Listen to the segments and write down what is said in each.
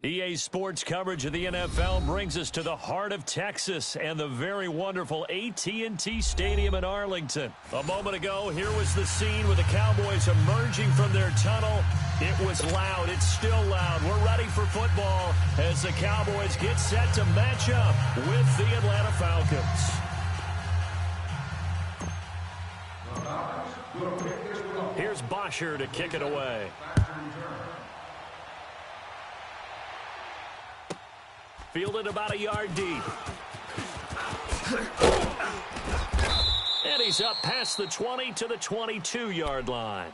EA Sports coverage of the NFL brings us to the heart of Texas and the very wonderful AT&T Stadium in Arlington. A moment ago, here was the scene with the Cowboys emerging from their tunnel. It was loud. It's still loud. We're ready for football as the Cowboys get set to match up with the Atlanta Falcons. Here's Bosher to kick it away. Fielded about a yard deep. And he's up past the 20 to the 22-yard line.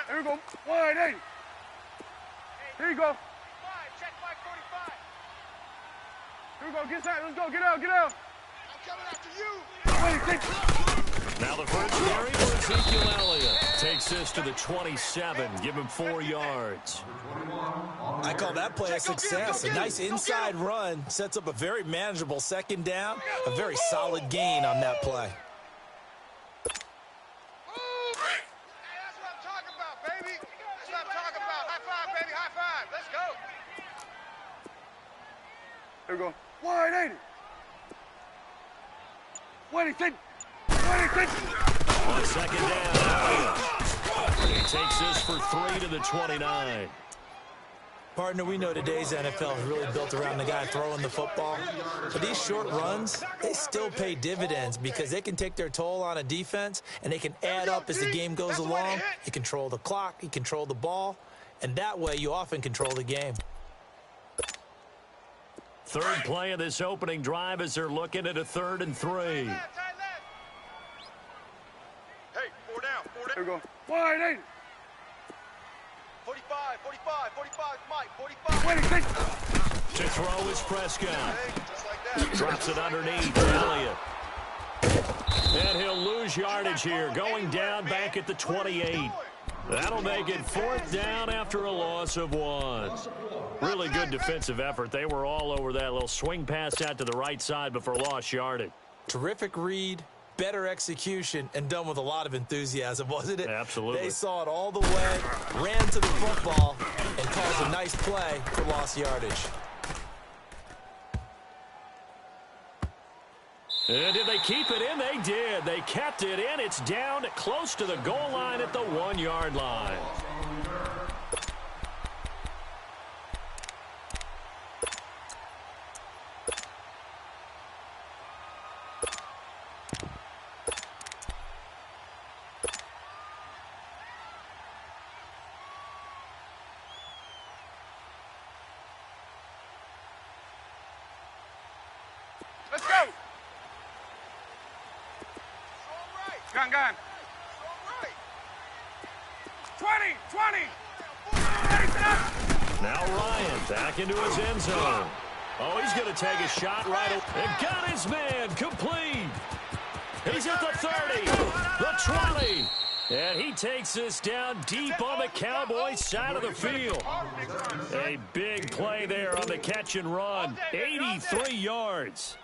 Here we go. 180. Here you go. Check 545. Here we go. Get out. Let's go. Get out. Get out. I'm coming after you. Now the first carry for Ezekiel Elliott. Takes this to the 27. Give him 4 yards. I call that play a success. A nice inside run. Sets up a very manageable second down. A very solid gain on that play. Here we go. 180. 26. 26. On second down, he takes this for 3 to the 29. Partner, we know today's NFL is really built around the guy throwing the football. But these short runs, they still pay dividends because they can take their toll on a defense, and they can add up as the game goes along. You control the clock, you control the ball, and that way you often control the game. Third play of this opening drive as they're looking at a 3rd and 3. Hey, 4 down. Here we go. 180. 45, Mike, 45. 26. To throw is Prescott. Hey, just like that. Drops it underneath Elliott. And he'll lose yardage here, going down back at the 28. That'll make it 4th down after a loss of 1. Really good defensive effort. They were all over that little swing pass out to the right side before lost yardage. Terrific read, better execution, and done with a lot of enthusiasm, wasn't it? Absolutely. They saw it all the way, ran to the football, and caused a nice play for lost yardage. And did they keep it in? They did. They kept it in. It's down close to the goal line at the 1-yard line. Let's go. Gun. 20. Now Ryan back into his end zone. Oh, he's going to take a shot right away. And got his man complete. He's at the 30, the 20. And he takes this down deep on the Cowboys side of the field. A big play there on the catch and run. 83 yards.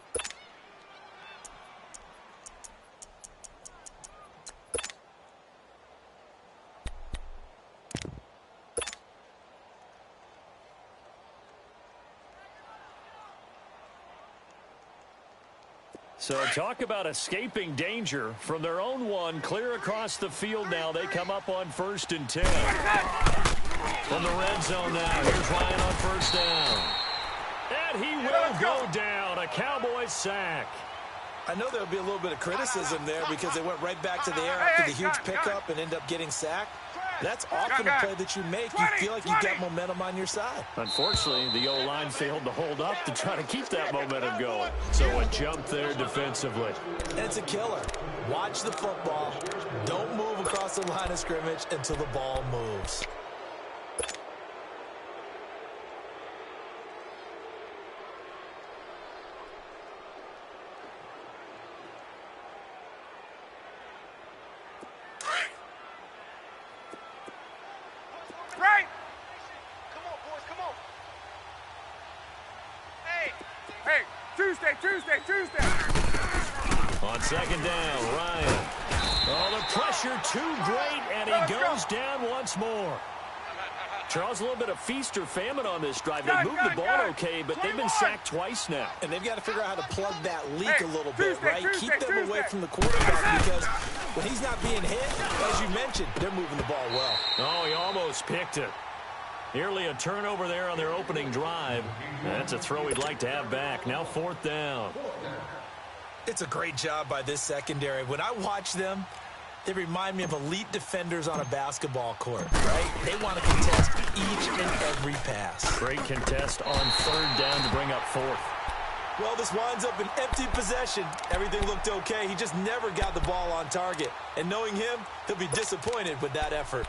So talk about escaping danger from their own 1, clear across the field now. They come up on 1st and 10. From the red zone now, here's Ryan on 1st down. And he will go down, a Cowboys sack. I know there'll be a little bit of criticism there because they went right back to the air after the huge pickup and ended up getting sacked. That's often a play that you make. You feel like you got momentum on your side. Unfortunately, the O-line failed to hold up to try to keep that momentum going. So a jump there defensively. And it's a killer. Watch the football. Don't move across the line of scrimmage until the ball moves. Tuesday. On second down, Ryan. Oh, the pressure too great, and he goes down once more. Charles, a little bit of feast or famine on this drive. They moved the ball okay, but they've been sacked twice now. And they've got to figure out how to plug that leak a little bit, right? Keep them away from the quarterback because when he's not being hit, as you mentioned, they're moving the ball well. Oh, he almost picked it. Nearly a turnover there on their opening drive. That's a throw he'd like to have back. Now fourth down. It's a great job by this secondary. When I watch them, they remind me of elite defenders on a basketball court, right? They want to contest each and every pass. Great contest on third down to bring up fourth. Well, this winds up an empty possession. Everything looked okay. He just never got the ball on target. And knowing him, he'll be disappointed with that effort.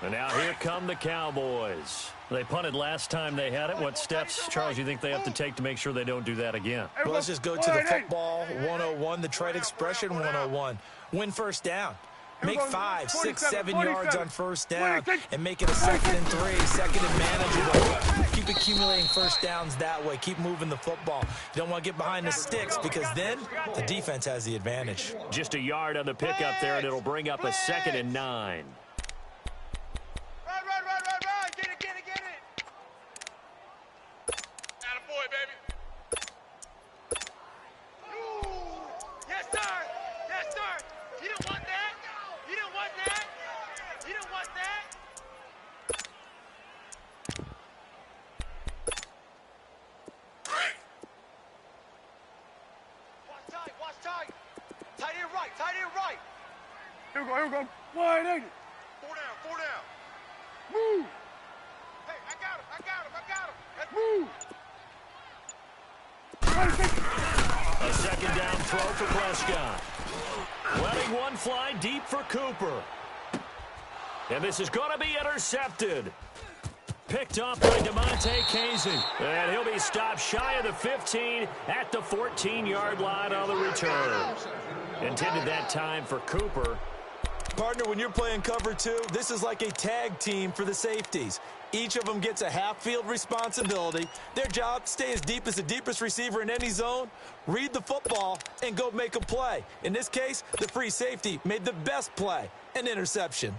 And now here come the Cowboys. They punted last time they had it. What steps, Charles, you think they have to take to make sure they don't do that again? Well, let's just go to the football 101, the trade expression 101. Win first down. Make 5, 6, 7 yards on first down and make it a 2nd and 3, second and manageable. Keep accumulating first downs that way. Keep moving the football. You don't want to get behind the sticks because then the defense has the advantage. Just a yard on the pickup there, and it'll bring up a 2nd and 9. Run. Get it. Attaboy, baby. Ooh. Yes, sir. You didn't want that. Watch tight. Tight end right. Here we go. Wide eight. Four down. Move. Hey, I got him. Let's Move. A 2nd down throw for Prescott. Letting one fly deep for Cooper. And this is going to be intercepted. Picked off by DeMonte Casey. And he'll be stopped shy of the 15 at the 14-yard line on the return. Intended that time for Cooper. Partner, when you're playing cover 2, this is like a tag team for the safeties. Each of them gets a half-field responsibility. Their job, stay as deep as the deepest receiver in any zone, read the football, and go make a play. In this case, the free safety made the best play, an interception.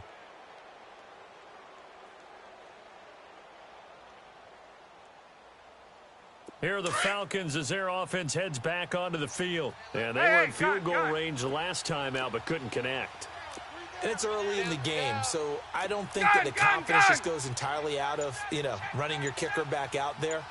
Here are the Falcons as their offense heads back onto the field. And they were in field goal range the last time out but couldn't connect. And it's early in the game, so I don't think that the confidence just goes entirely out of, running your kicker back out there.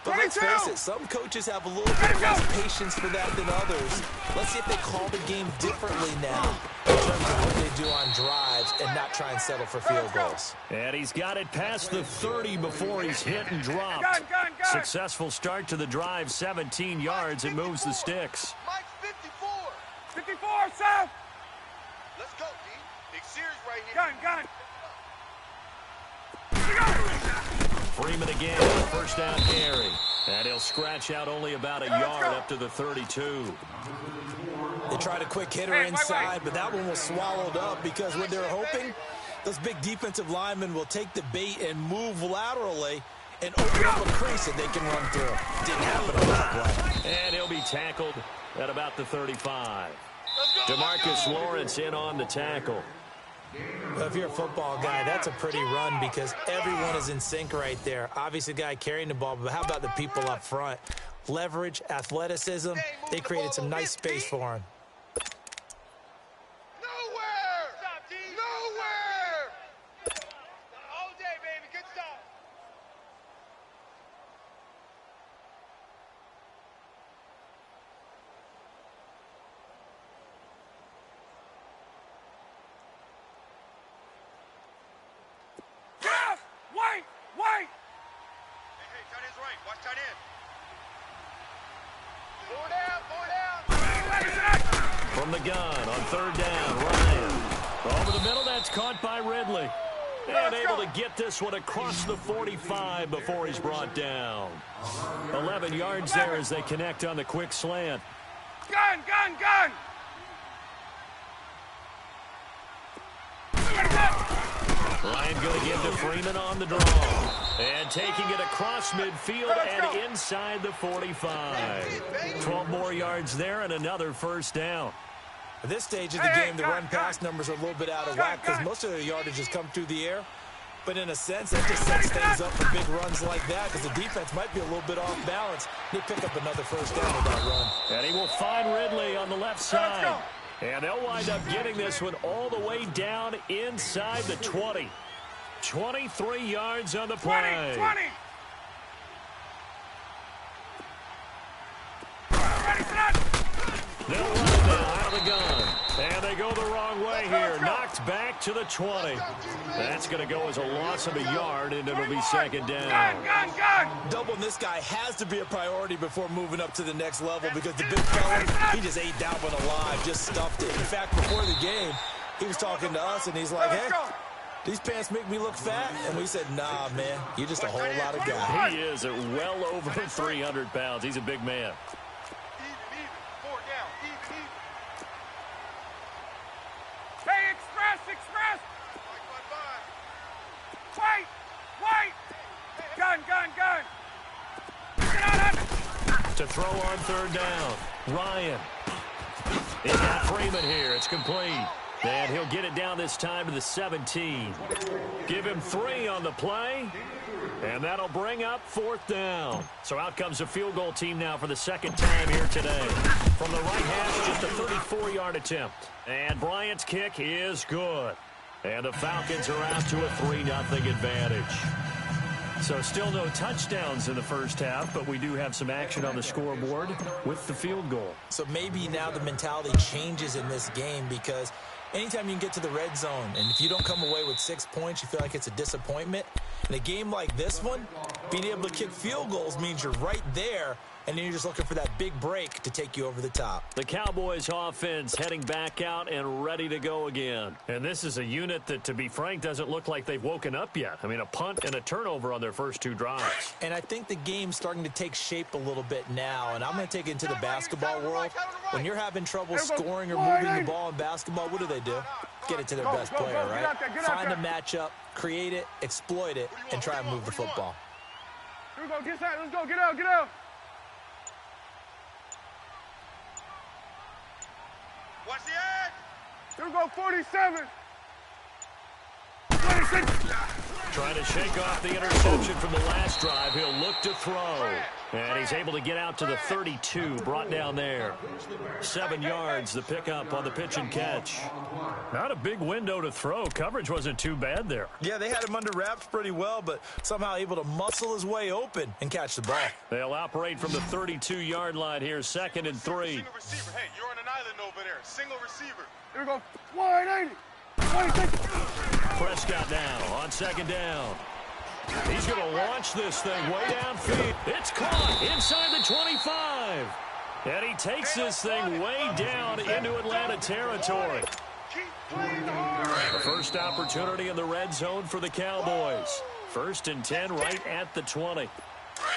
But let's face it, some coaches have a little bit less patience for that than others. Let's see if they call the game differently now in terms of what they do on drives and not try and settle for field goals. And he's got it past the 30 before he's hit and dropped. Successful start to the drive, 17 yards, and moves the sticks. Mike's 54. 54, South. Let's go, D. Big series right here. Gun. Freeman again on the first down carry. And he'll scratch out only about a yard up to the 32. They tried a quick hitter inside, but that one was swallowed up because what they're hoping, those big defensive linemen will take the bait and move laterally and open up a crease that they can run through. Didn't happen on that play. And he'll be tackled at about the 35. DeMarcus Lawrence in on the tackle. Well, if you're a football guy, that's a pretty run because everyone is in sync right there. Obviously, the guy carrying the ball, but how about the people up front? Leverage, athleticism, they created some nice space for him. Nowhere! All day, baby. Good stuff. Wait! Hey, tight end's right. Watch tight end. Four down. From the gun on third down, Ryan. Over the middle, that's caught by Ridley. And able to get this one across the 45 before he's brought down. 11 yards there as they connect on the quick slant. Gun! Ryan going to give to Freeman on the draw. And taking it across midfield and inside the 45. 12 more yards there and another first down. At this stage of the game, the run-pass numbers are a little bit out of whack because most of their yardage has come through the air. But in a sense, that just sets things up for big runs like that because the defense might be a little bit off balance. They pick up another first down with that run. And he will find Ridley on the left side. And they'll wind up getting this one all the way down inside the 20. 23 yards on the play. 20. They'll run it now out of the gun. And they go the wrong way here. Knocked back to the 20. That's going to go as a loss of a yard, and it'll be second down. Gun. Doubling this guy has to be a priority before moving up to the next level because the big fella, he just ate that one alive, just stuffed it. In fact, before the game, he was talking to us, and he's like, hey, these pants make me look fat. And we said, nah, man, you're just a whole lot of guy. He is at well over 300 pounds. He's a big man. Even. 4 down. Even. Hey, express. Wait. Gun. Get out of it. To throw on third down. Ryan. He's got Freeman here. It's complete. And he'll get it down this time to the 17. Give him 3 on the play. And that'll bring up fourth down. So out comes a field goal team now for the second time here today. From the right hash, just a 34-yard attempt. And Bryant's kick is good. And the Falcons are out to a 3-0 advantage. So still no touchdowns in the first half, but we do have some action on the scoreboard with the field goal. So maybe now the mentality changes in this game because anytime you can get to the red zone, and if you don't come away with 6 points, you feel like it's a disappointment. In a game like this one, being able to kick field goals means you're right there, and then you're just looking for that big break to take you over the top. The Cowboys offense heading back out and ready to go again. And this is a unit that, to be frank, doesn't look like they've woken up yet. I mean, a punt and a turnover on their first 2 drives. And I think the game's starting to take shape a little bit now, and I'm going to take it into the basketball world. When you're having trouble scoring or moving the ball in basketball, what do? Get it to their best player, right? Find a matchup, create it, exploit it, and try and move the football. Here we go. Get out. Let's go. Get out. Watch the edge. Here we go. 47. 26. Trying to shake off the interception from the last drive. He'll look to throw. And he's able to get out to the 32, brought down there. 7 yards, the pickup on the pitch and catch. Not a big window to throw. Coverage wasn't too bad there. Yeah, they had him under wraps pretty well, but somehow able to muscle his way open and catch the ball. They'll operate from the 32-yard line here, 2nd and 3. Single receiver. Hey, you're on an island over there. Single receiver. Here we go. 180. 26. Prescott now on 2nd down. He's going to launch this thing way downfield. It's caught inside the 25. And he takes this thing way down into Atlanta territory. Keep playing hard. The first opportunity in the red zone for the Cowboys. 1st and 10 right at the 20.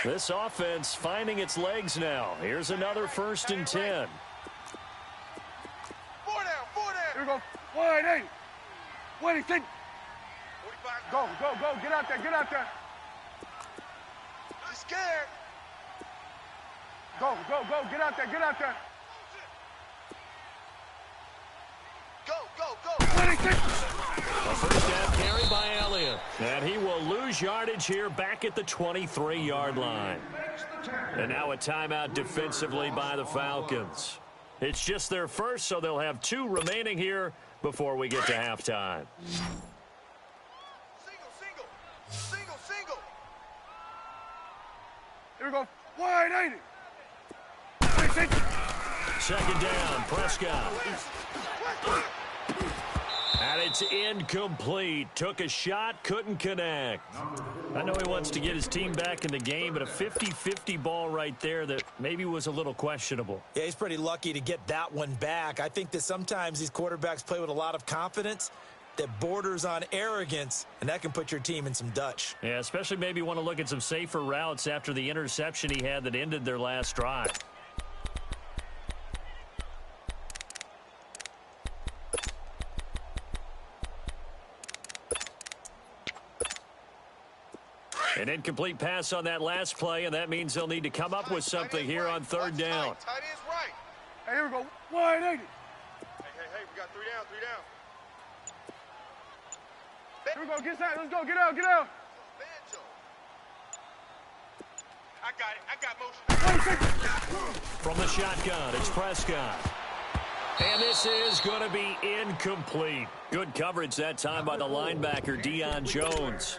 This offense finding its legs now. Here's another 1st and 10. 4 down. Here we go. 180. 26. 45. Go. Get out there. He's scared. Go. Get out there. Go. 26. A first down carry by Elliott. And he will lose yardage here back at the 23-yard line. And now a timeout defensively by the Falcons. It's just their first, so they'll have 2 remaining here before we get to halftime. Single. Here we go. 180. 26. 2nd down, Prescott. And it's incomplete. Took a shot, couldn't connect. I know he wants to get his team back in the game, but a 50-50 ball right there that maybe was a little questionable. Yeah, he's pretty lucky to get that one back. I think that sometimes these quarterbacks play with a lot of confidence that borders on arrogance, and that can put your team in some Dutch. Yeah, especially maybe want to look at some safer routes after the interception he had that ended their last drive. An incomplete pass on that last play, and that means they'll need to come up with something here on third down. Tight end's right. Hey, here we go. 180. Hey, we got 3 down, 3 down. Here we go. Get out. Let's go. Get out. Get out. I got motion. From the shotgun, it's Prescott. And this is going to be incomplete. Good coverage that time by the linebacker, Deion Jones.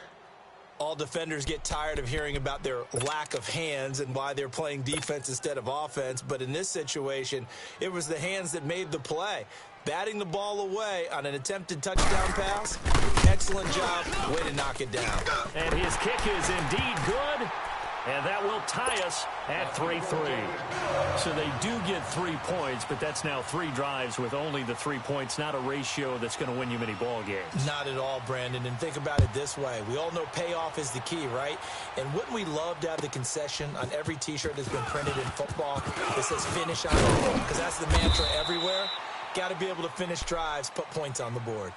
All defenders get tired of hearing about their lack of hands and why they're playing defense instead of offense. But in this situation, it was the hands that made the play. Batting the ball away on an attempted touchdown pass. Excellent job. Way to knock it down. And his kick is indeed good. And that will tie us at 3-3. So they do get 3 points, but that's now 3 drives with only the 3 points, not a ratio that's going to win you many ball games. Not at all, Brandon. And think about it this way. We all know payoff is the key, right? And wouldn't we love to have the concession on every T-shirt that's been printed in football that says finish on it? Because that's the mantra everywhere. Got to be able to finish drives, put points on the board.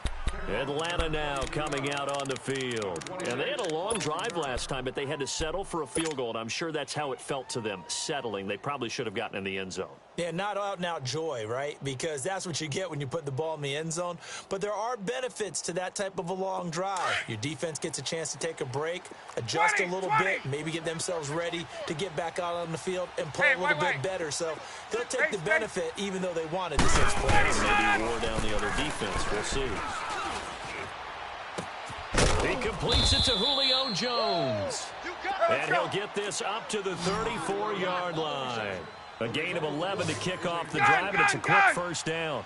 Atlanta now coming out on the field. And they had a long drive last time, but they had to settle for a field goal, and I'm sure that's how it felt to them, settling. They probably should have gotten in the end zone. Yeah, not out-and-out joy, right? Because that's what you get when you put the ball in the end zone. But there are benefits to that type of a long drive. Your defense gets a chance to take a break, adjust a little bit, maybe get themselves ready to get back out on the field and play a little bit better. So they'll take the benefit even though they wanted the 6 points. Maybe wore down the other defense. We'll see. He completes it to Julio Jones. And he'll get this up to the 34-yard line. A gain of 11 to kick off the drive, and it's a quick first down.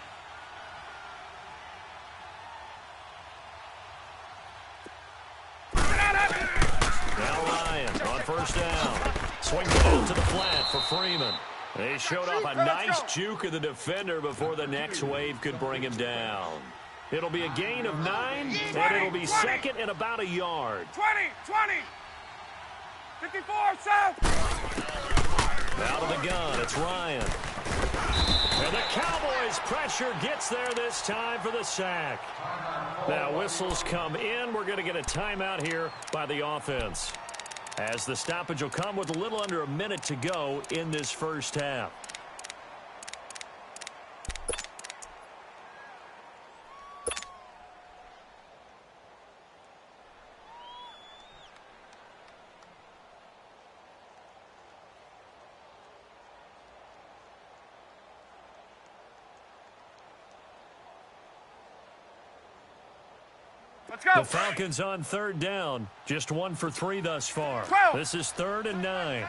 Now Ryan on first down. Swings it out to the flat for Freeman. They showed off a nice juke of the defender before the next wave could bring him down. It'll be a gain of 9, and it'll be second and about a yard. 20. 54, south. Out of the gun, it's Ryan. And the Cowboys' pressure gets there this time for the sack. Now whistles come in. We're going to get a timeout here by the offense, as the stoppage will come with a little under a minute to go in this first half. Let's go. The Falcons on third down. Just 1 for 3 thus far. 12. This is 3rd and 9.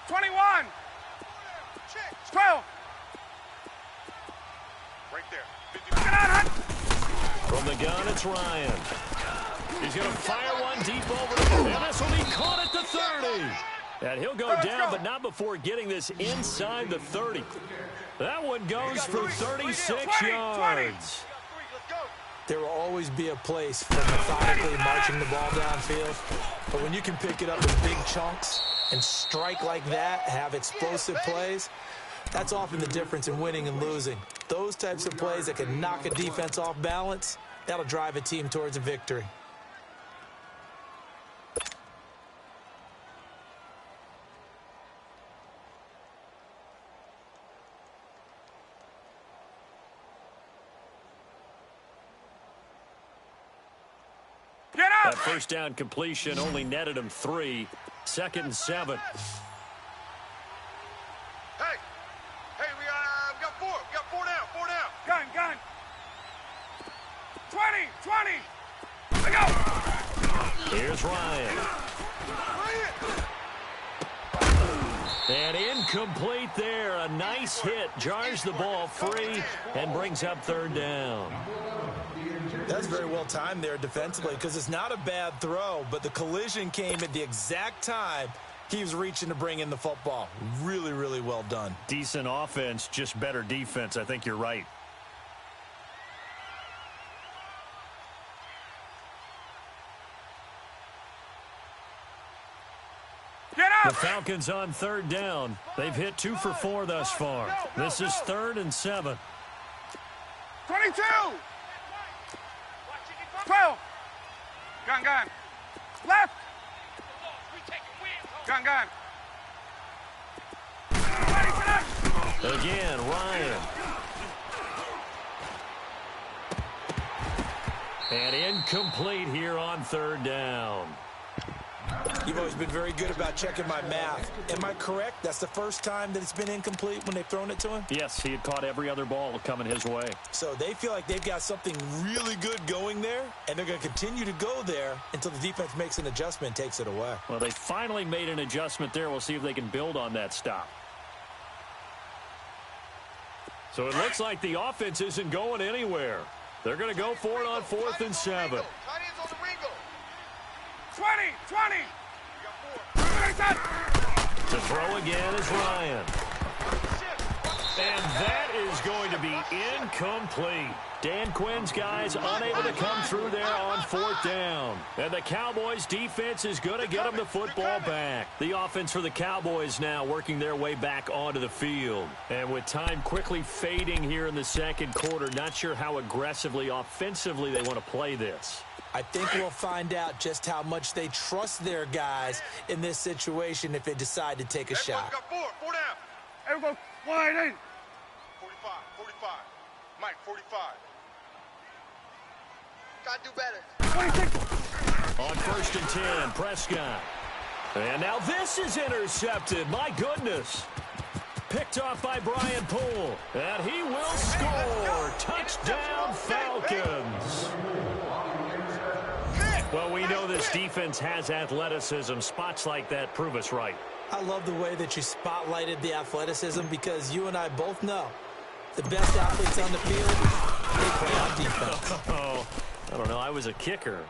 21. 12. Right there. From the gun, it's Ryan. He's going to fire one deep over the middle. And this will be caught at the 30. And he'll go down, but not before getting this inside the 30. That one goes for 36 yards. There will always be a place for methodically marching the ball downfield. But when you can pick it up in big chunks and strike like that, have explosive plays, that's often the difference in winning and losing. Those types of plays that can knock a defense off balance, that'll drive a team towards a victory. That first down completion only netted him 3. 2nd and 7. Hey, we got 4. We got 4 down. Gun. 20. Let go. Here's Ryan. And incomplete there. A nice hit. Jars the ball free and brings up 3rd down. That's very well timed there defensively, because it's not a bad throw, but the collision came at the exact time he was reaching to bring in the football. Really, really well done. Decent offense, just better defense. I think you're right. Get up. The Falcons on 3rd down. They've hit 2 for 4 thus far. This is 3rd and 7. 22. 12. Gun. left. Gun. Again, Ryan. And incomplete here on third down. You've always been very good about checking my math. Am I correct? That's the first time that it's been incomplete when they've thrown it to him? Yes, he had caught every other ball coming his way. So they feel like they've got something really good going there, and they're going to continue to go there until the defense makes an adjustment and takes it away. Well, they finally made an adjustment there. We'll see if they can build on that stop. So it looks like the offense isn't going anywhere. They're going to go for it on 4th and 7. 20. To throw again is Ryan. And that is going to be incomplete. Dan Quinn's guys unable to come through there on 4th down. And the Cowboys defense is going to get them the football back. The offense for the Cowboys now working their way back onto the field. And with time quickly fading here in the second quarter, not sure how aggressively, offensively they want to play this. I think we'll find out just how much they trust their guys in this situation if they decide to take a shot. Got four down. There we go. Wide in. 45. Mike, 45. Gotta do better. 26. On 1st and 10, Prescott. And now this is intercepted. My goodness. Picked off by Brian Poole. And he will score. Touchdown, Falcons. Well, we know this defense has athleticism. Spots like that prove us right. I love the way that you spotlighted the athleticism because you and I both know the best athletes on the field, they play on defense. Oh, I don't know. I was a kicker.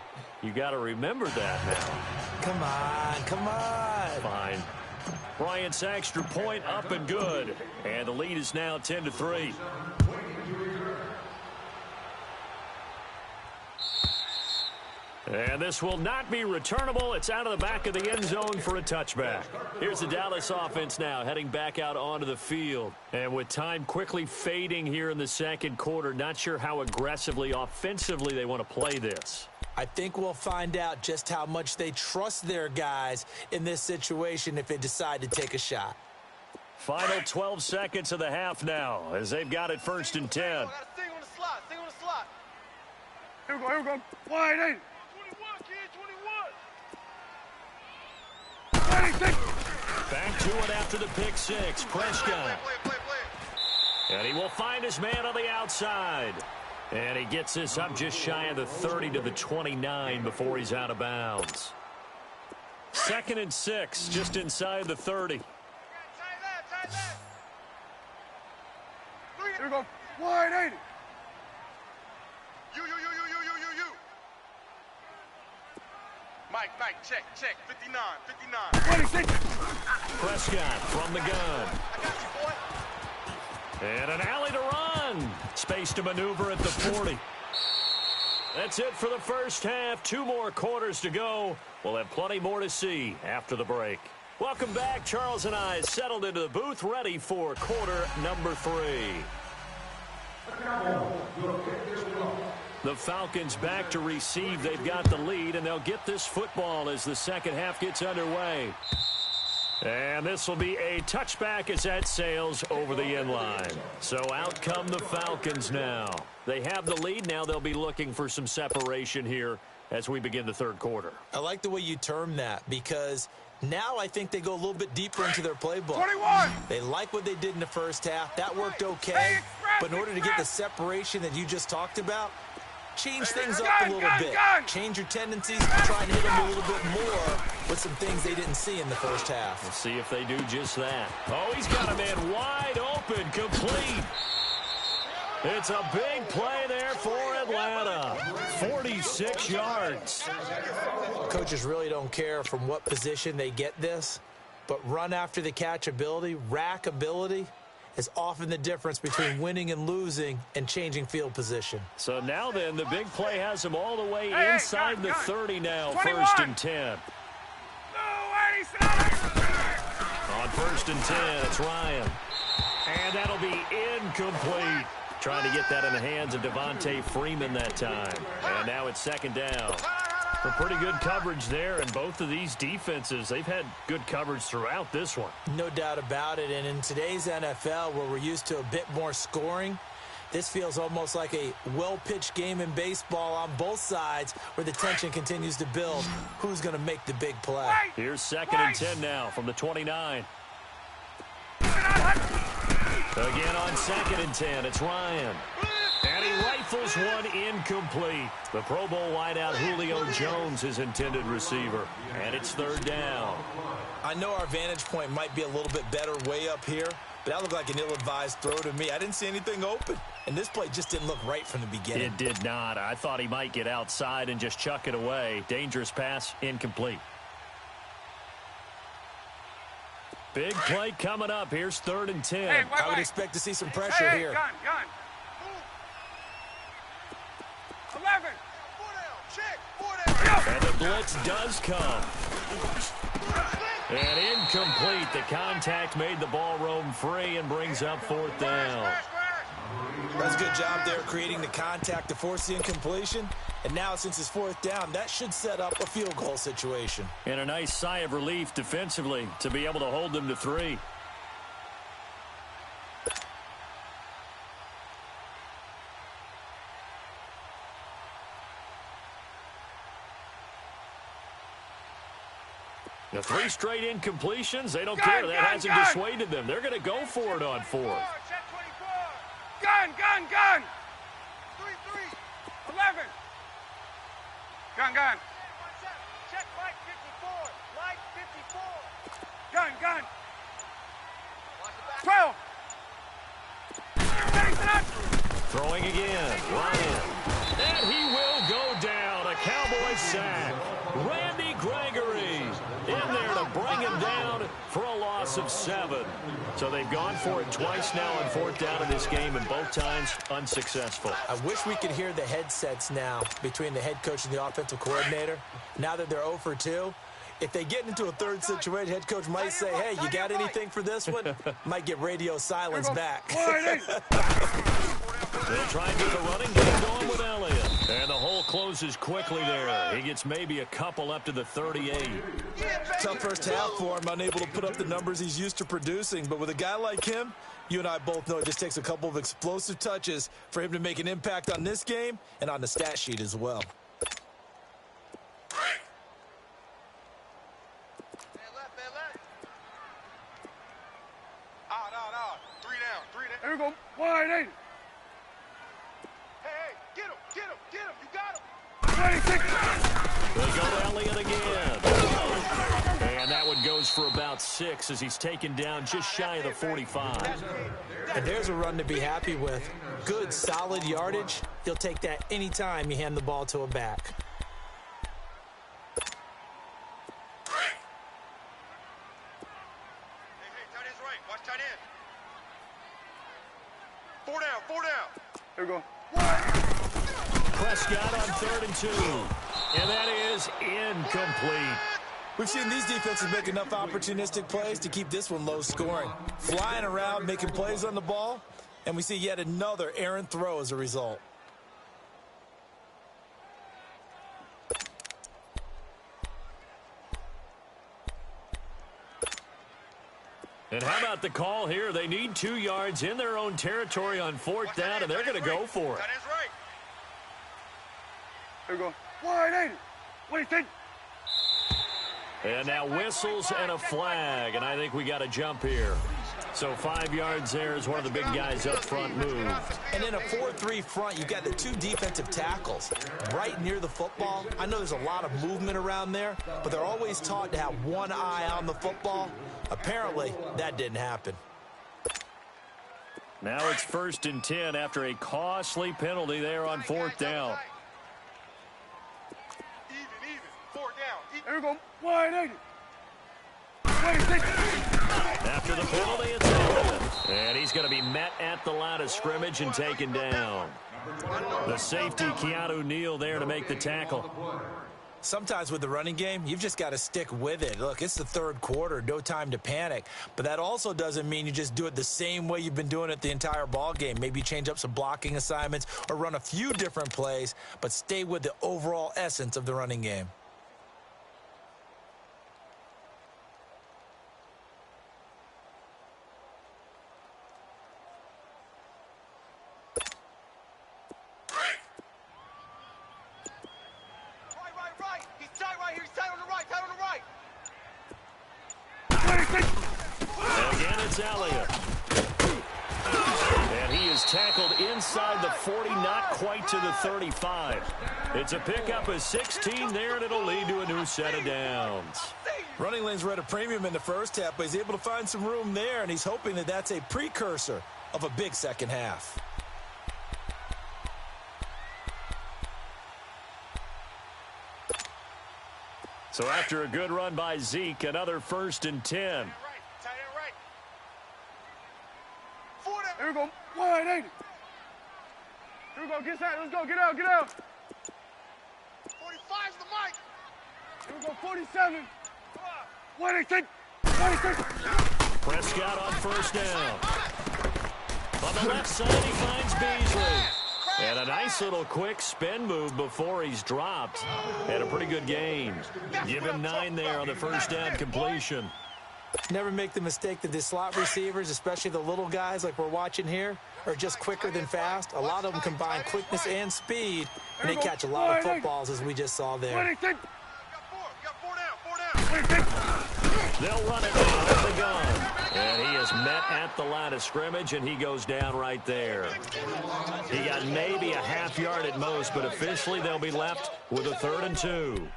You got to remember that now. Come on. Fine. Bryant's extra point up and good. And the lead is now 10-3. And this will not be returnable. It's out of the back of the end zone for a touchback. Here's the Dallas offense now heading back out onto the field. And with time quickly fading here in the second quarter, not sure how aggressively, offensively they want to play this. I think we'll find out just how much they trust their guys in this situation if they decide to take a shot. Final 12 seconds of the half now as they've got it 1st and 10. Gotta stay on the slot. Here we go. Wide in. 26. Back to it after the pick six. Prescott. Play. And he will find his man on the outside. And he gets this up just shy of the 30 to the 29 before he's out of bounds. 2nd and 6, just inside the 30. Tight left. Here we go. Wide in. You. Mike, check. 59. 26. Prescott from the gun. I got you, boy. And an alley to run. Space to maneuver at the 40. That's it for the first half. 2 more quarters to go. We'll have plenty more to see after the break. Welcome back. Charles and I settled into the booth ready for quarter number 3. The Falcons back to receive. They've got the lead, and they'll get this football as the second half gets underway. And this will be a touchback as that sails over the end line. So out come the Falcons now. They have the lead. Now they'll be looking for some separation here as we begin the third quarter. I like the way you term that because now I think they go a little bit deeper into their playbook. 21. They like what they did in the first half. That worked okay. But in order to get the separation that you just talked about, change things up a little bit. Change your tendencies, try and hit them a little bit more with some things they didn't see in the first half. We'll see if they do just that. Oh, he's got a man wide open, complete. It's a big play there for Atlanta. 46 yards. Coaches really don't care from what position they get this, but run after the catch ability, rack ability, is often the difference between winning and losing and changing field position. So now then, the big play has them all the way inside the 30 now. 21. 1st and 10. On 1st and 10, it's Ryan. And that'll be incomplete. Trying to get that in the hands of Devontae Freeman that time. And now it's 2nd down. Well, pretty good coverage there, and both of these defenses, they've had good coverage throughout this one. No doubt about it, and in today's NFL, where we're used to a bit more scoring, this feels almost like a well-pitched game in baseball on both sides where the tension continues to build. Who's going to make the big play? Here's 2nd and 10 now from the 29. Again on 2nd and 10, it's Ryan. And he rifles one incomplete. The Pro Bowl wideout Julio Jones, his intended receiver. And it's 3rd down. I know our vantage point might be a little bit better way up here, but that looked like an ill-advised throw to me. I didn't see anything open, and this play just didn't look right from the beginning. It did not. I thought he might get outside and just chuck it away. Dangerous pass, incomplete. Big play coming up. Here's 3rd and 10. Hey, I would expect to see some pressure here. Gun. 11. 4 down. And the blitz does come. And incomplete. The contact made the ball roam free and brings up 4th down. That's a good job there creating the contact to force the incompletion. And now, since it's 4th down, that should set up a field goal situation. And a nice sigh of relief defensively to be able to hold them to 3. The 3 straight incompletions, they don't care. That hasn't dissuaded them. They're going to go for it on 4th. Check 24. Gun. 3. 11. Gun. Check Mike 54. Mike 54. Gun. 12. Throwing again, Ryan. And he will go down. A Cowboy sack. Randy Gregory in there to bring him down for a loss of 7. So they've gone for it twice now on 4th down in this game, and both times unsuccessful. I wish we could hear the headsets now between the head coach and the offensive coordinator. Now that they're 0 for 2, if they get into a 3rd situation, head coach might say, hey, you got anything for this one? Might get radio silence back. They'll try and get the running game going with Elliott. And the hole closes quickly there. He gets maybe a couple up to the 38. Tough first half for him, unable to put up the numbers he's used to producing. But with a guy like him, you and I both know it just takes a couple of explosive touches for him to make an impact on this game and on the stat sheet as well. Here we go. Wide 8. Hey, get him. You got him. 26. They go to Elliott again. And that one goes for about 6 as he's taken down just shy of the 45. And there's a run to be happy with. Good, solid yardage. You'll take that anytime you hand the ball to a back. Here we go. Prescott on 3rd and 2. And that is incomplete. We've seen these defenses make enough opportunistic plays to keep this one low scoring. Flying around, making plays on the ball, and we see yet another errant throw as a result. And how about the call here? They need 2 yards in their own territory on 4th down, and they're going to go for it. That is right. Here we go. Wide 8. What do you think? And now whistles and a flag, and I think we got a jump here. So 5 yards there as one of the big guys up front moved. And in a 4-3 front, you've got the 2 defensive tackles right near the football. I know there's a lot of movement around there, but they're always taught to have one eye on the football. Apparently, that didn't happen. Now it's 1st and 10 after a costly penalty there on 4th down. Even. 4 down. Here we go. Wide 8. 26. After the penalty, it's Elliott. And he's going to be met at the line of scrimmage and taken down. The safety, Keanu Neal, there to make the tackle. Sometimes with the running game, you've just got to stick with it. Look, it's the third quarter, no time to panic. But that also doesn't mean you just do it the same way you've been doing it the entire ball game. Maybe change up some blocking assignments or run a few different plays, but stay with the overall essence of the running game. Again, it's Elliott. And he is tackled inside the 40, not quite to the 35. It's a pickup of 16 there, and it'll lead to a new set of downs. Running lanes were at a premium in the first half, but he's able to find some room there, and he's hoping that that's a precursor of a big second half. So after a good run by Zeke, another 1st and 10. Tight end right. Here we go. 180. Here we go. Get out. Let's go. Get out. Get out. 45's the mic. Here we go. 47. 186. 186. Prescott on 1st down. On the left side, he finds Beasley. And a nice little quick spin move before he's dropped. Had a pretty good game. Give him 9 there on the 1st down completion. Never make the mistake that the slot receivers, especially the little guys like we're watching here, are just quicker than fast. A lot of them combine quickness and speed, and they catch a lot of footballs, as we just saw there. Got 4 down. They'll run it out of the gun. And he is met at the line of scrimmage, and he goes down right there. He got maybe a half yard at most, but officially they'll be left with a 3rd and 2.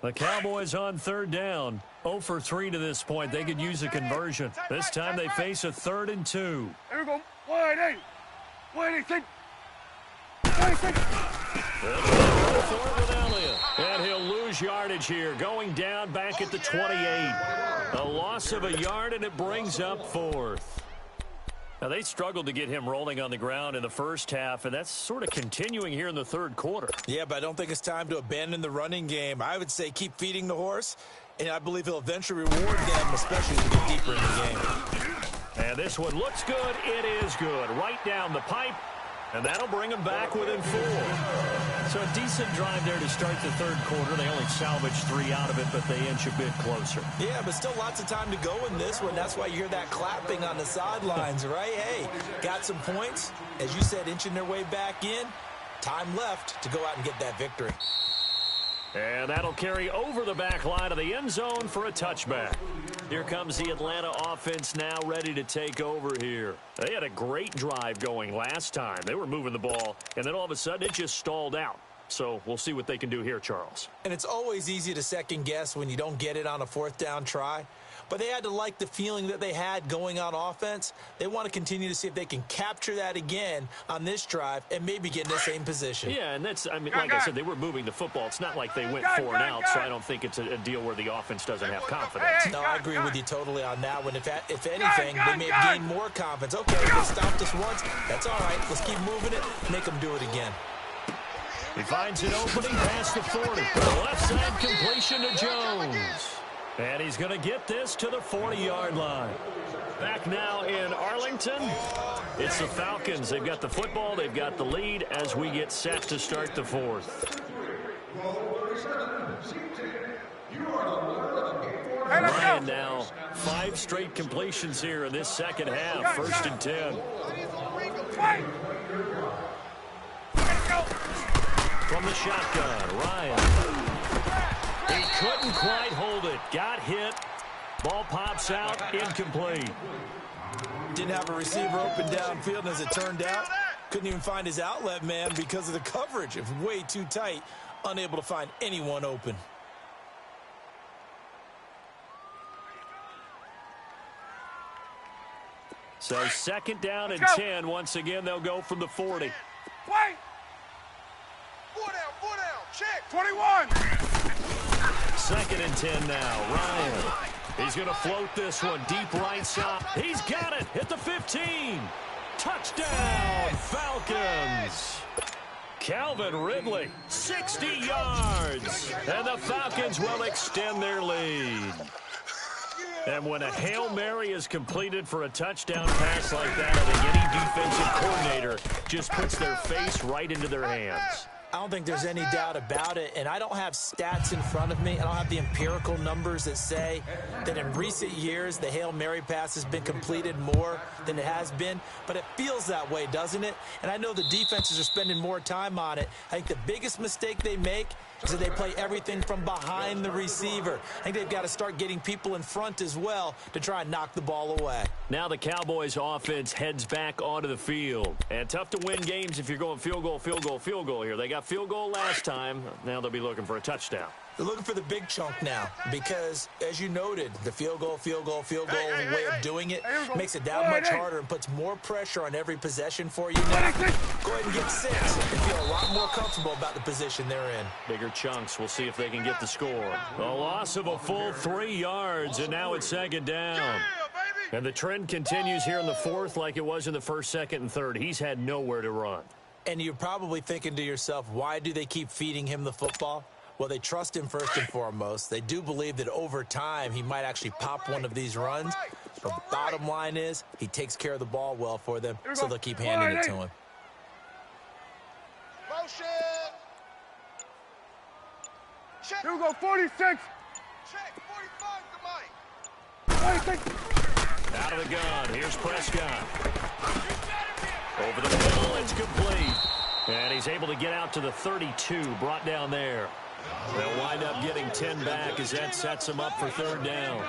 The Cowboys on 3rd down. 0 for 3 to this point. They could use a conversion. This time they face a 3rd and 2. Here we go. 180. 186. 186. With Elliott. And he'll lose yardage here, going down back at the 28. A loss of a yard, and it brings up 4th. Now, they struggled to get him rolling on the ground in the first half, and that's sort of continuing here in the 3rd quarter. Yeah, but I don't think it's time to abandon the running game. I would say keep feeding the horse, and I believe he'll eventually reward them, especially as we get deeper in the game. And this one looks good. It is good. Right down the pipe. And that'll bring them back within 4. So a decent drive there to start the 3rd quarter. They only salvaged 3 out of it, but they inch a bit closer. Yeah, but still lots of time to go in this one. That's why you hear that clapping on the sidelines, right? Hey, got some points. As you said, inching their way back in. Time left to go out and get that victory. And that'll carry over the back line of the end zone for a touchback. Here comes the Atlanta offense now ready to take over here. They had a great drive going last time. They were moving the ball, and then all of a sudden it just stalled out. So we'll see what they can do here, Charles. And it's always easy to second guess when you don't get it on a 4th down try. But they had to like the feeling that they had going on offense. They want to continue to see if they can capture that again on this drive and maybe get in the same position. Yeah, and that's, I mean, like I said, they were moving the football. It's not like they went 4 and out, so I don't think it's a deal where the offense doesn't have confidence. No, I agree with you totally on that one. If anything, they may have gained more confidence. Okay, they stopped us once. That's all right. Let's keep moving it. Make them do it again. He finds an opening past the 40. The left side completion to Jones. And he's going to get this to the 40-yard line. Back now in Arlington, it's the Falcons. They've got the football. They've got the lead as we get set to start the 4th. Ryan now 5 straight completions here in this second half. 1st and 10. From the shotgun, Ryan. He couldn't quite hold it. Got hit. Ball pops out. Incomplete. Didn't have a receiver open downfield, and as it turned out, couldn't even find his outlet man because of the coverage. It was way too tight. Unable to find anyone open. So 2nd down and 10. Once again, they'll go from the 40. Wait. 4 down, check. 21. 2nd and 10 now. Ryan. He's going to float this one deep right side. He's got it at the 15. Touchdown, Falcons. Calvin Ridley, 60 yards. And the Falcons will extend their lead. And when a Hail Mary is completed for a touchdown pass like that, I think any defensive coordinator just puts their face right into their hands. I don't think there's any doubt about it, and I don't have stats in front of me. I don't have the empirical numbers that say that in recent years the Hail Mary pass has been completed more than it has been, but it feels that way, doesn't it? And I know the defenses are spending more time on it. I think the biggest mistake they make is that they play everything from behind the receiver. I think they've got to start getting people in front as well to try and knock the ball away. Now the Cowboys offense heads back onto the field. And tough to win games if you're going field goal, field goal, field goal here. They got field goal last time. Now they'll be looking for a touchdown. They're looking for the big chunk now because, as you noted, the field goal way of doing it makes it that much harder and puts more pressure on every possession for you now. Go ahead and get 6 and feel a lot more comfortable about the position they're in. Bigger chunks. We'll see if they can get the score. A loss of a full 3 yards, and now it's second down. And the trend continues here in the fourth like it was in the first, second, and third. He's had nowhere to run. And you're probably thinking to yourself, why do they keep feeding him the football? Well, they trust him first and foremost. They do believe that over time he might actually pop one of these runs. But the bottom line is he takes care of the ball well for them, so they'll keep handing it to him. Motion. Check. Here we go, 46. Check. 45 to Mike. 46. Out of the gun. Here's Prescott. Over the middle. It's complete. And he's able to get out to the 32. Brought down there. They'll wind up getting 10 back as that sets them up for third down.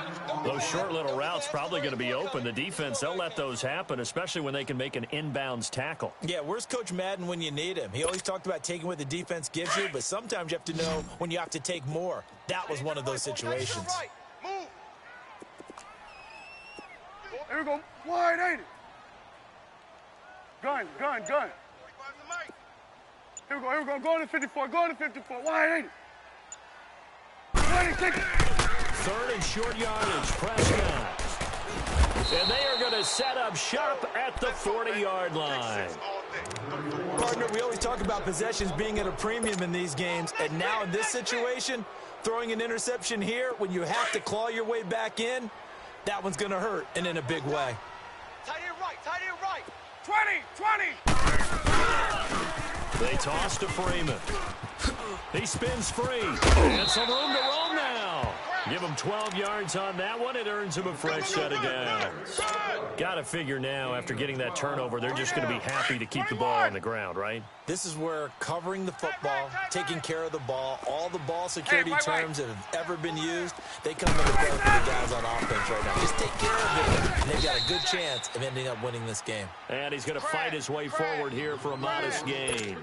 Those short little routes probably going to be open. The defense, they'll let those happen, especially when they can make an inbounds tackle. Yeah, where's Coach Madden when you need him? He always talked about taking what the defense gives you, but sometimes you have to know when you have to take more. That was one of those situations. Move. Here we go, wide 80. Gun. 45 to Mike. Here we go, go to 54, wide 80. 26. Third and short yardage, Prescott. And they are going to set up shop at the 40-yard line. Partner, we always talk about possessions being at a premium in these games, and now in this situation, throwing an interception here when you have to claw your way back in, that one's going to hurt, and in a big way. Tight end right. 20. They toss to Freeman. He spins free. And some room to roll now. Give him 12 yards on that one. It earns him a fresh set of downs. Got to figure now, after getting that turnover, they're just going to be happy to keep the ball on the ground, right? This is where covering the football, taking care of the ball, all the ball security terms that have ever been used, they come into play for the guys on offense right now. Just take care of it, and they've got a good chance of ending up winning this game. And he's going to fight his way forward here for a modest gain.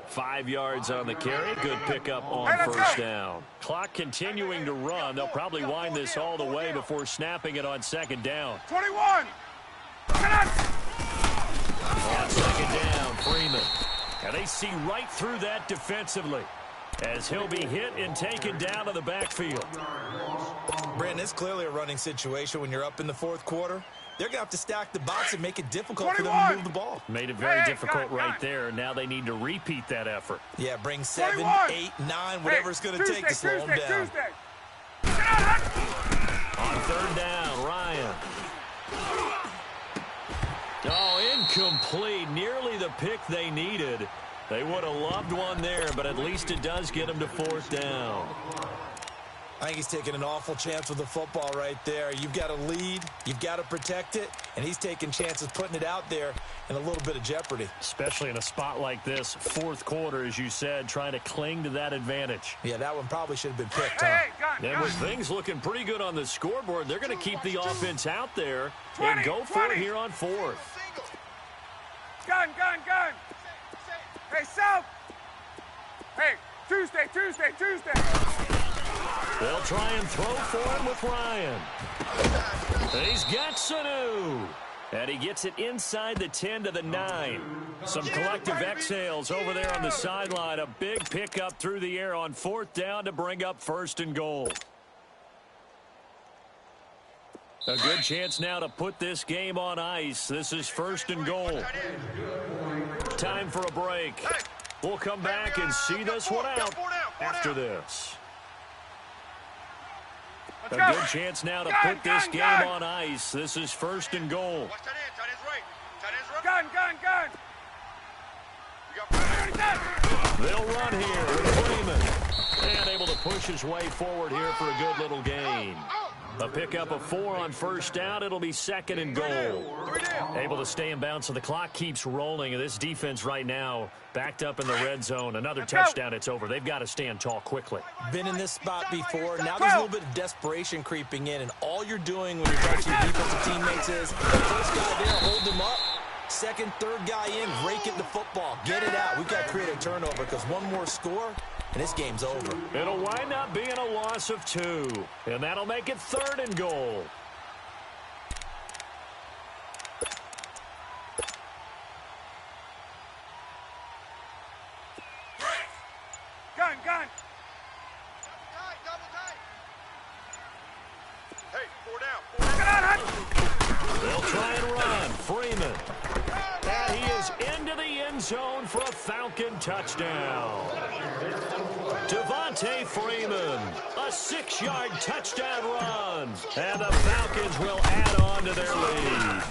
5 yards on the carry. Good pickup on first down. Clock continuing to run. They'll probably wind this all the way before snapping it on second down. 21. On second down, Freeman. And they see right through that defensively as he'll be hit and taken down to the backfield. Brandon, it's clearly a running situation when you're up in the fourth quarter. They're going to have to stack the box and make it difficult for them to move the ball. Made it very difficult right there. Now they need to repeat that effort. Yeah, bring 7, 8, 9, whatever it's going to take to slow them down. On third down, Ryan. Oh, incomplete. Nearly the pick they needed. They would have loved one there, but at least it does get them to fourth down. I think he's taking an awful chance with the football right there. You've got to lead, you've got to protect it, and he's taking chances putting it out there in a little bit of jeopardy. Especially in a spot like this, fourth quarter, as you said, trying to cling to that advantage. Yeah, that one probably should have been picked, huh? And with things looking pretty good on the scoreboard, they're going to keep the offense out there and go for it here on fourth. Gun. Hey, South. Hey, Tuesday. They'll try and throw for him with Ryan. He's got Sanu. And he gets it inside the 10 to the 9. Some collective exhales over there on the sideline. A big pickup through the air on fourth down to bring up first and goal. A good chance now to put this game on ice. This is 1st and goal. Time for a break. We'll come back and see this one out after this. A good chance now to put this game on ice. This is 1st and goal. Gun. They'll run here with Freeman. And able to push his way forward here for a good little gain. A pickup of 4 on 1st down. It'll be 2nd and goal. Able to stay in bounds, so the clock keeps rolling. This defense right now backed up in the red zone. Another touchdown, it's over. They've got to stand tall quickly. Been in this spot before. Now there's a little bit of desperation creeping in, and all you're doing when you're touching your defensive teammates is the first guy there, hold him up. Second, third guy in, rake at the football. Get it out. We've got to create a turnover because one more score, and this game's over. It'll wind up being a loss of 2, and that'll make it 3rd and goal. Gun. Double tight. Hey, 4 down. They'll try and run. Freeman. And he is into the end zone for a Falcon touchdown. Devontae Freeman, a 6-yard touchdown run. And the Falcons will add on to their lead.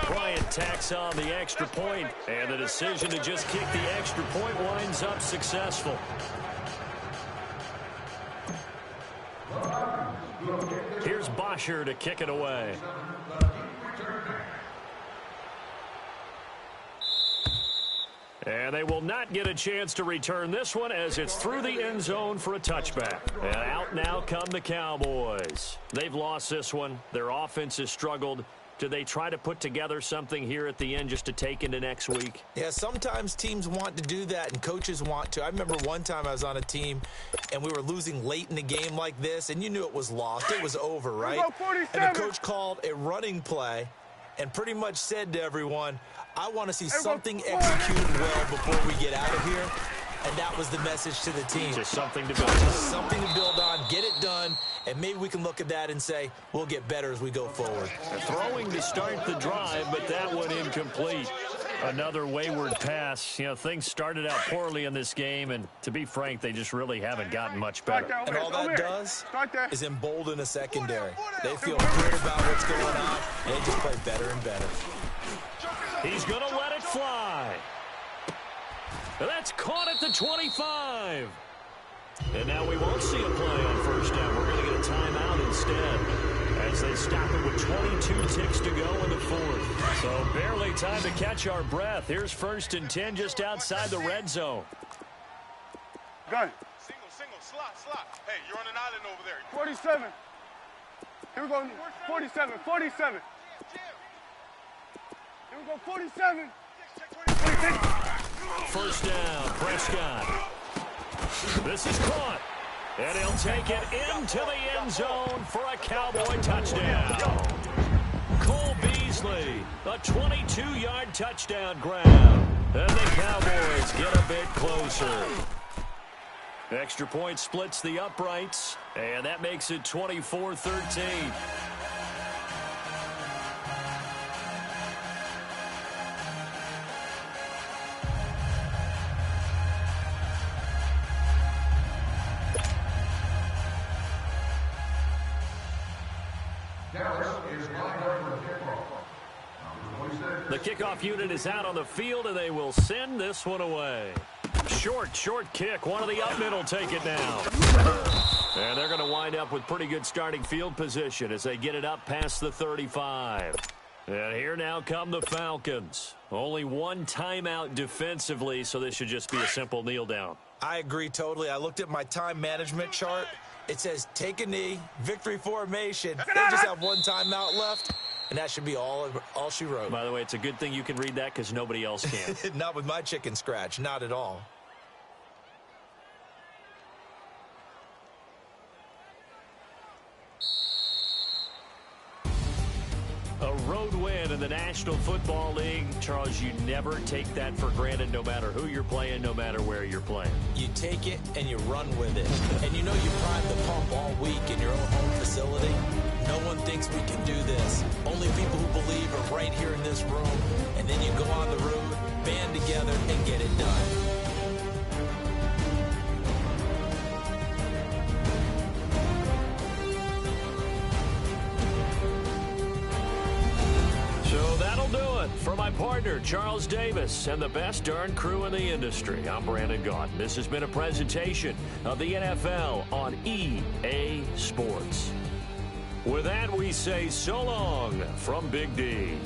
Bryant tacks on the extra point, and the decision to just kick the extra point winds up successful. Here's Bosher to kick it away. And they will not get a chance to return this one as it's through the end zone for a touchback. And out now come the Cowboys. They've lost this one. Their offense has struggled. Do they try to put together something here at the end just to take into next week? Yeah, sometimes teams want to do that and coaches want to. I remember one time I was on a team and we were losing late in the game like this, and you knew it was lost. It was over, right? And the coach called a running play and pretty much said to everyone, I want to see something executed well before we get out of here. And that was the message to the team. Just something to build on. Just something to build on, get it done, and maybe we can look at that and say, we'll get better as we go forward. Throwing to start the drive, but that one incomplete. Another wayward pass. You know, things started out poorly in this game, and to be frank, they just really haven't gotten much better. And all that does is embolden a secondary. They feel good about what's going on, and they just play better and better. He's going to let it fly. That's caught at the 25. And now we won't see a play on 1st down. We're going to get a timeout instead as they stop it with 22 ticks to go in the 4th. So barely time to catch our breath. Here's 1st and 10 just outside the red zone. Gun. Single, slot. Hey, you're on an island over there. 47. Here we go. 47. Here we go. 47. 46. 1st down, Prescott. This is caught. And he'll take it into the end zone for a Cowboy touchdown. Cole Beasley, a 22-yard touchdown grab. And the Cowboys get a bit closer. Extra point splits the uprights, and that makes it 24-13. The kickoff unit is out on the field, and they will send this one away. Short kick. One of the up middle take it now. And they're going to wind up with pretty good starting field position as they get it up past the 35. And here now come the Falcons. Only one timeout defensively, so this should just be a simple kneel down. I agree totally. I looked at my time management chart. It says take a knee, victory formation. They just have one timeout left, and that should be all she wrote. By the way, it's a good thing you can read that because nobody else can. Not with my chicken scratch. Not at all. A road win in the National Football League. Charles, you never take that for granted no matter who you're playing, no matter where you're playing. You take it and you run with it. And you know you prime the pump all week in your own home facility. No one thinks we can do this. Only people who believe are right here in this room. And then you go on the road, band together, and get it done. So that'll do it. For my partner, Charles Davis, and the best darn crew in the industry, I'm Brandon Gaudin. This has been a presentation of the NFL on EA Sports. With that, we say so long from Big D.